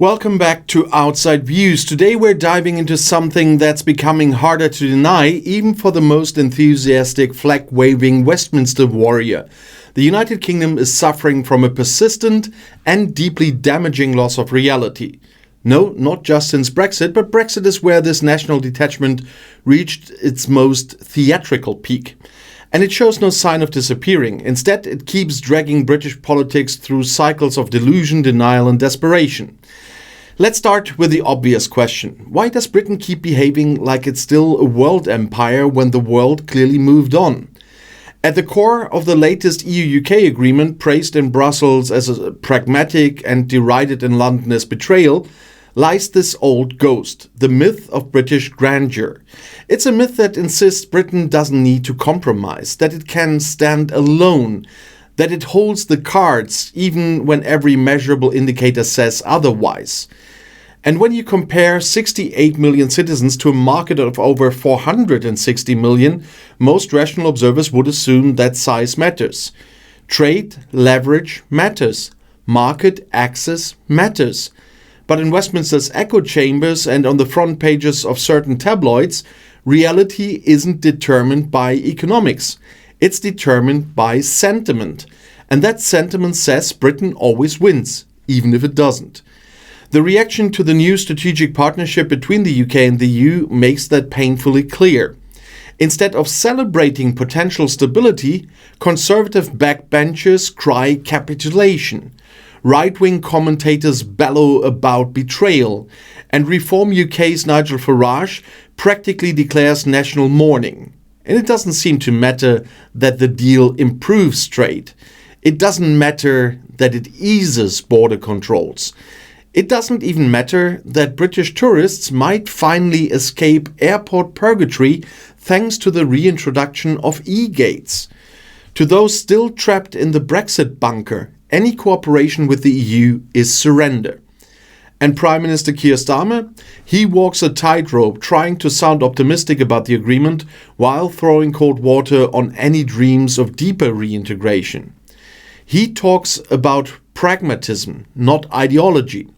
Welcome back to Outside Views. Today we're diving into something that's becoming harder to deny, even for the most enthusiastic flag-waving Westminster warrior. The United Kingdom is suffering from a persistent and deeply damaging loss of reality. No, not just since Brexit, but Brexit is where this national detachment reached its most theatrical peak. And it shows no sign of disappearing. Instead, it keeps dragging British politics through cycles of delusion, denial, and desperation. Let's start with the obvious question. Why does Britain keep behaving like it's still a world empire when the world clearly moved on? At the core of the latest EU-UK agreement, praised in Brussels as a pragmatic and derided in London as betrayal, lies this old ghost, the myth of British grandeur. It's a myth that insists Britain doesn't need to compromise, that it can stand alone, that it holds the cards even when every measurable indicator says otherwise. And when you compare 68 million citizens to a market of over 460 million, most rational observers would assume that size matters. Trade, leverage matters. Market access matters. But in Westminster's echo chambers and on the front pages of certain tabloids, reality isn't determined by economics. It's determined by sentiment. And that sentiment says Britain always wins, even if it doesn't. The reaction to the new strategic partnership between the UK and the EU makes that painfully clear. Instead of celebrating potential stability, conservative backbenchers cry capitulation. Right-wing commentators bellow about betrayal, and Reform UK's Nigel Farage practically declares national mourning. And it doesn't seem to matter that the deal improves trade. It doesn't matter that it eases border controls. It doesn't even matter that British tourists might finally escape airport purgatory thanks to the reintroduction of e-gates. To those still trapped in the Brexit bunker, any cooperation with the EU is surrender. And Prime Minister Keir Starmer, he walks a tightrope trying to sound optimistic about the agreement while throwing cold water on any dreams of deeper reintegration. He talks about pragmatism, not ideology.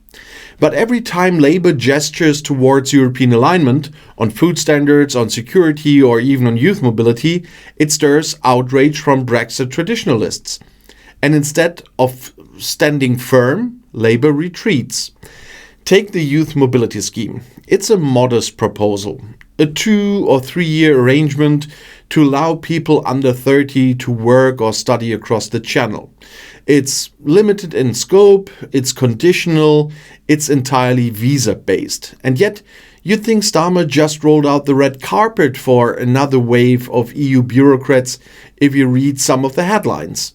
But every time Labour gestures towards European alignment, on food standards, on security, or even on youth mobility, it stirs outrage from Brexit traditionalists. And instead of standing firm, Labour retreats. Take the youth mobility scheme. It's a modest proposal, a 2 or 3 year arrangement to allow people under 30 to work or study across the channel. It's limited in scope, it's conditional, it's entirely visa-based. And yet, you'd think Starmer just rolled out the red carpet for another wave of EU bureaucrats if you read some of the headlines.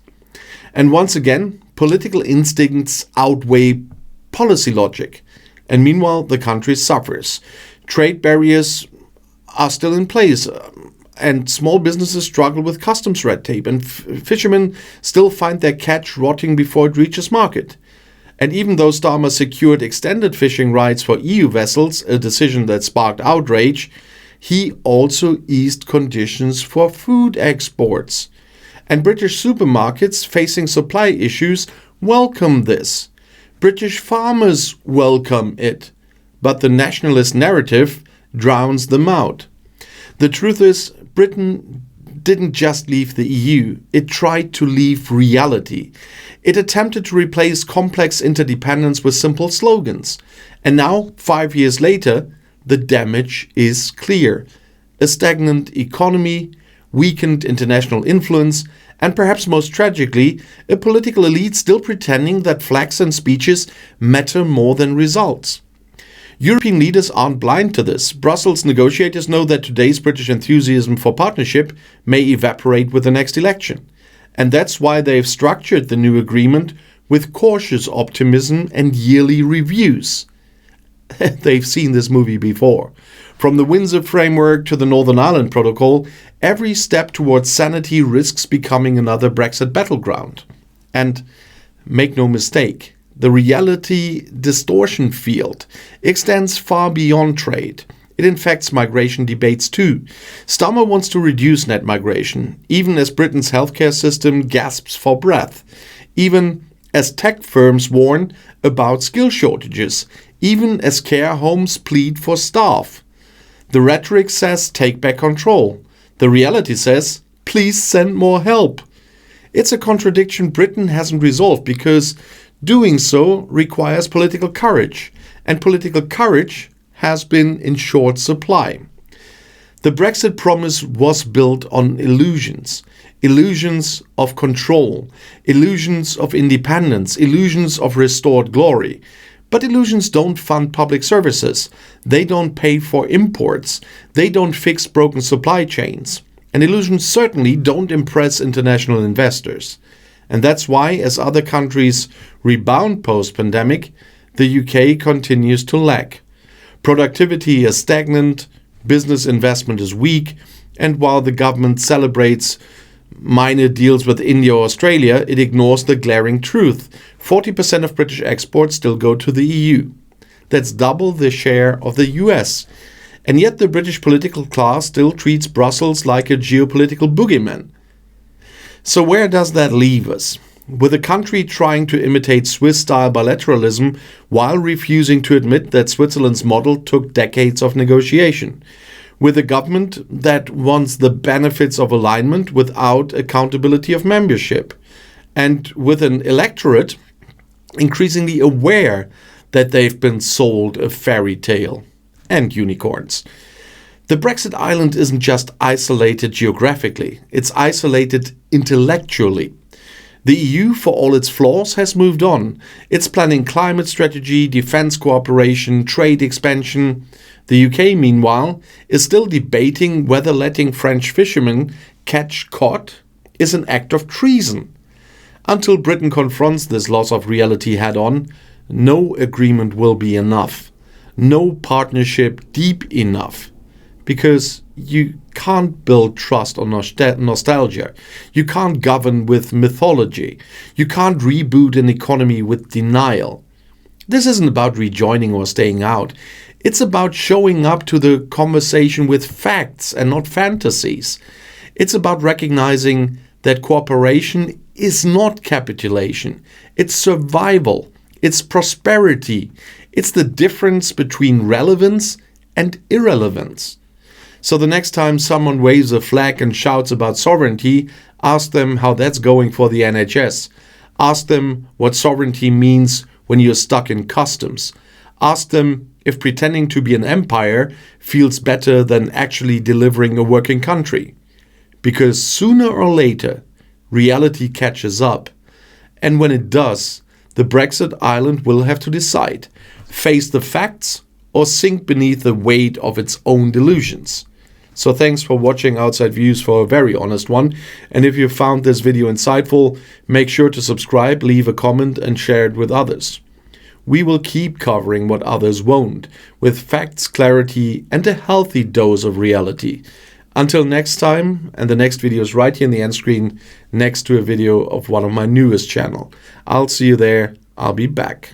And once again, political instincts outweigh policy logic. And meanwhile, the country suffers. Trade barriers are still in place. And small businesses struggle with customs red tape, and fishermen still find their catch rotting before it reaches market. And even though Starmer secured extended fishing rights for EU vessels, a decision that sparked outrage, he also eased conditions for food exports. And British supermarkets facing supply issues welcome this. British farmers welcome it. But the nationalist narrative drowns them out. The truth is, Britain didn't just leave the EU, it tried to leave reality. It attempted to replace complex interdependence with simple slogans. And now, 5 years later, the damage is clear. A stagnant economy, weakened international influence, and perhaps most tragically, a political elite still pretending that flags and speeches matter more than results. European leaders aren't blind to this. Brussels negotiators know that today's British enthusiasm for partnership may evaporate with the next election. And that's why they've structured the new agreement with cautious optimism and yearly reviews. They've seen this movie before. From the Windsor Framework to the Northern Ireland Protocol, every step towards sanity risks becoming another Brexit battleground. And make no mistake, the reality distortion field extends far beyond trade. It infects migration debates too. Starmer wants to reduce net migration, even as Britain's healthcare system gasps for breath. Even as tech firms warn, about skill shortages, even as care homes plead for staff. The rhetoric says take back control. The reality says please send more help. It's a contradiction Britain hasn't resolved because doing so requires political courage, and political courage has been in short supply. The Brexit promise was built on illusions. Illusions of control, illusions of independence, illusions of restored glory. But illusions don't fund public services. They don't pay for imports. They don't fix broken supply chains. And illusions certainly don't impress international investors. And that's why, as other countries rebound post-pandemic, the UK continues to lag. Productivity is stagnant, business investment is weak, and while the government celebrates minor deals with India or Australia, it ignores the glaring truth. 40% of British exports still go to the EU. That's double the share of the US. And yet the British political class still treats Brussels like a geopolitical boogeyman. So where does that leave us? With a country trying to imitate Swiss-style bilateralism while refusing to admit that Switzerland's model took decades of negotiation. With a government that wants the benefits of alignment without accountability of membership. And with an electorate increasingly aware that they've been sold a fairy tale and unicorns. The Brexit island isn't just isolated geographically, it's isolated intellectually. The EU, for all its flaws, has moved on. It's planning climate strategy, defense cooperation, trade expansion. The UK, meanwhile, is still debating whether letting French fishermen catch cod is an act of treason. Until Britain confronts this loss of reality head-on, no agreement will be enough. No partnership deep enough. Because you can't build trust on nostalgia. You can't govern with mythology. You can't reboot an economy with denial. This isn't about rejoining or staying out. It's about showing up to the conversation with facts and not fantasies. It's about recognizing that cooperation is not capitulation. It's survival. It's prosperity. It's the difference between relevance and irrelevance. So the next time someone waves a flag and shouts about sovereignty, ask them how that's going for the NHS. Ask them what sovereignty means when you're stuck in customs. Ask them if pretending to be an empire feels better than actually delivering a working country. Because sooner or later, reality catches up. And when it does, the Brexit island will have to decide, face the facts or sink beneath the weight of its own delusions. So thanks for watching Outside Views for a very honest one. And if you found this video insightful, make sure to subscribe, leave a comment and share it with others. We will keep covering what others won't, with facts, clarity and a healthy dose of reality. Until next time, and the next video is right here in the end screen next to a video of one of my newest channel. I'll see you there. I'll be back.